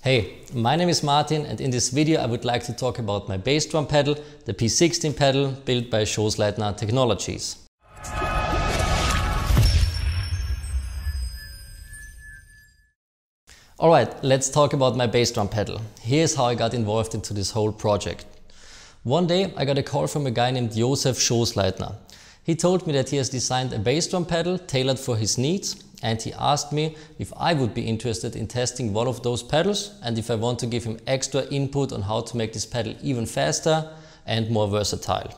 Hey, my name is Martin and in this video I would like to talk about my bass drum pedal, the P16 pedal built by Schoßleitner Technologies. Alright, let's talk about my bass drum pedal. Here's how I got involved into this whole project. One day I got a call from a guy named Josef Schoßleitner. He told me that he has designed a bass drum pedal tailored for his needs, and he asked me if I would be interested in testing one of those pedals and if I want to give him extra input on how to make this pedal even faster and more versatile.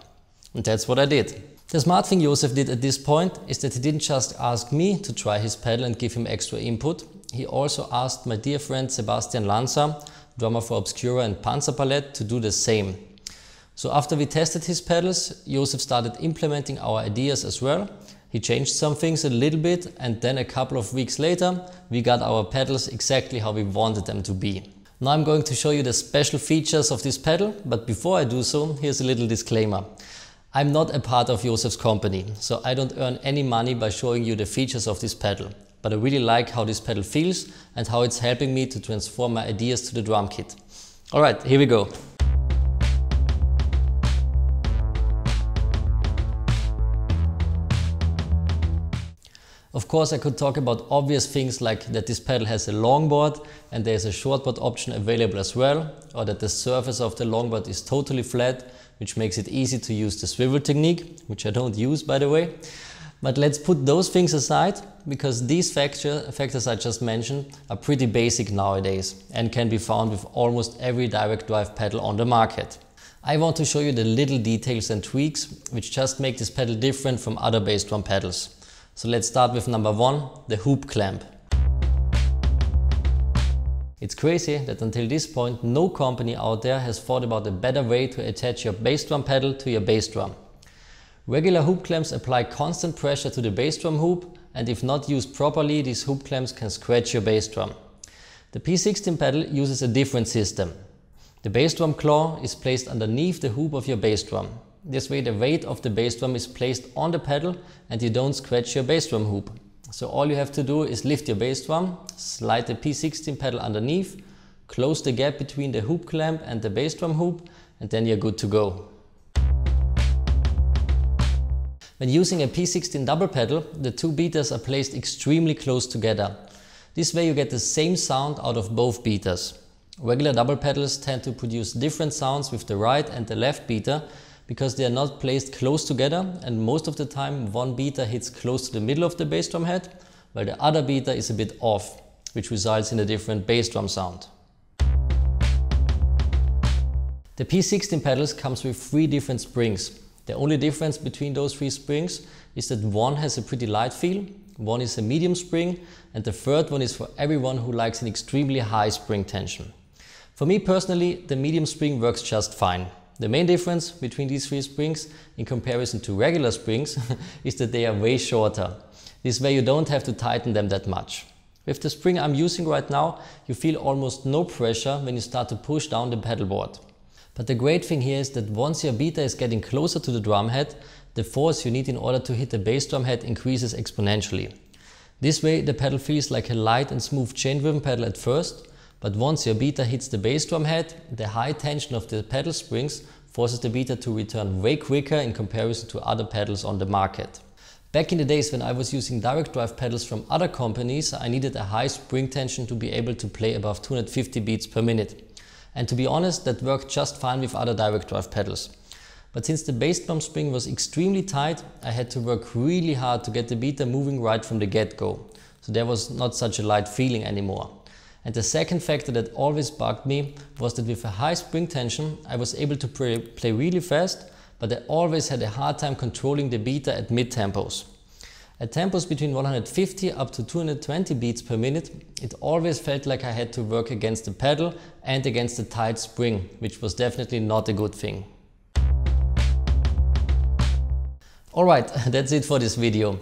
And that's what I did. The smart thing Josef did at this point is that he didn't just ask me to try his pedal and give him extra input. He also asked my dear friend Sebastian Lanza, drummer for Obscura and Panzerpalette, to do the same. So after we tested his pedals, Josef started implementing our ideas as well. He changed some things a little bit, and then a couple of weeks later we got our pedals exactly how we wanted them to be. Now I'm going to show you the special features of this pedal, but before I do so, here's a little disclaimer. I'm not a part of Josef's company, so I don't earn any money by showing you the features of this pedal. But I really like how this pedal feels and how it's helping me to transform my ideas to the drum kit. Alright, here we go. Of course, I could talk about obvious things like that this pedal has a longboard and there's a shortboard option available as well, or that the surface of the longboard is totally flat, which makes it easy to use the swivel technique, which I don't use by the way. But let's put those things aside, because these factors I just mentioned are pretty basic nowadays and can be found with almost every direct drive pedal on the market. I want to show you the little details and tweaks which just make this pedal different from other bass drum pedals. So let's start with number one, the hoop clamp. It's crazy that until this point no company out there has thought about a better way to attach your bass drum pedal to your bass drum. Regular hoop clamps apply constant pressure to the bass drum hoop, and if not used properly, these hoop clamps can scratch your bass drum. The P16 pedal uses a different system. The bass drum claw is placed underneath the hoop of your bass drum. This way the weight of the bass drum is placed on the pedal and you don't scratch your bass drum hoop. So all you have to do is lift your bass drum, slide the P16 pedal underneath, close the gap between the hoop clamp and the bass drum hoop, and then you're good to go. When using a P16 double pedal, the two beaters are placed extremely close together. This way you get the same sound out of both beaters. Regular double pedals tend to produce different sounds with the right and the left beater, because they are not placed close together, and most of the time one beater hits close to the middle of the bass drum head, while the other beater is a bit off, which results in a different bass drum sound. The P16 pedals comes with 3 different springs. The only difference between those 3 springs is that one has a pretty light feel, one is a medium spring, and the third one is for everyone who likes an extremely high spring tension. For me personally, the medium spring works just fine. The main difference between these 3 springs in comparison to regular springs is that they are way shorter. This way you don't have to tighten them that much. With the spring I'm using right now, you feel almost no pressure when you start to push down the pedal board. But the great thing here is that once your beater is getting closer to the drum head, the force you need in order to hit the bass drum head increases exponentially. This way the pedal feels like a light and smooth chain driven pedal at first, but once your beater hits the bass drum head, the high tension of the pedal springs forces the beater to return way quicker in comparison to other pedals on the market. Back in the days when I was using direct drive pedals from other companies, I needed a high spring tension to be able to play above 250 beats per minute. And to be honest, that worked just fine with other direct drive pedals. But since the bass drum spring was extremely tight, I had to work really hard to get the beater moving right from the get-go. So there was not such a light feeling anymore. And the second factor that always bugged me was that with a high spring tension I was able to play really fast, but I always had a hard time controlling the beater at mid-tempos. At tempos between 150 up to 220 beats per minute, it always felt like I had to work against the pedal and against the tight spring, which was definitely not a good thing. Alright, that's it for this video.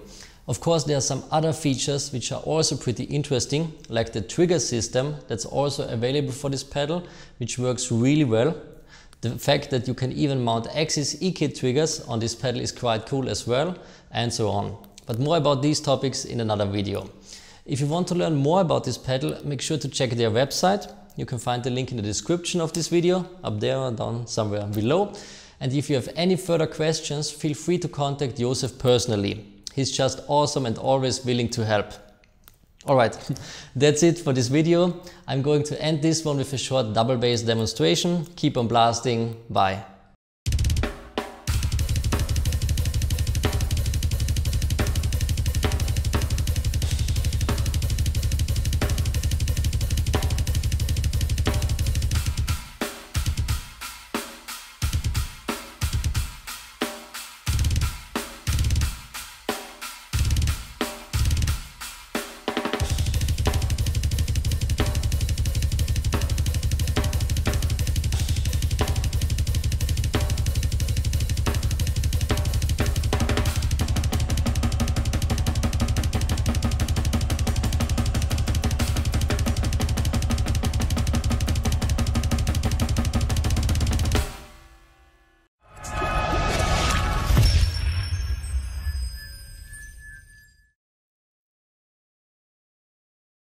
Of course, there are some other features which are also pretty interesting, like the trigger system that's also available for this pedal, which works really well. The fact that you can even mount Axis E-Kit triggers on this pedal is quite cool as well, and so on. But more about these topics in another video. If you want to learn more about this pedal, make sure to check their website. You can find the link in the description of this video, up there or down somewhere below. And if you have any further questions, feel free to contact Josef personally. He's just awesome and always willing to help. Alright, that's it for this video. I'm going to end this one with a short double bass demonstration. Keep on blasting. Bye.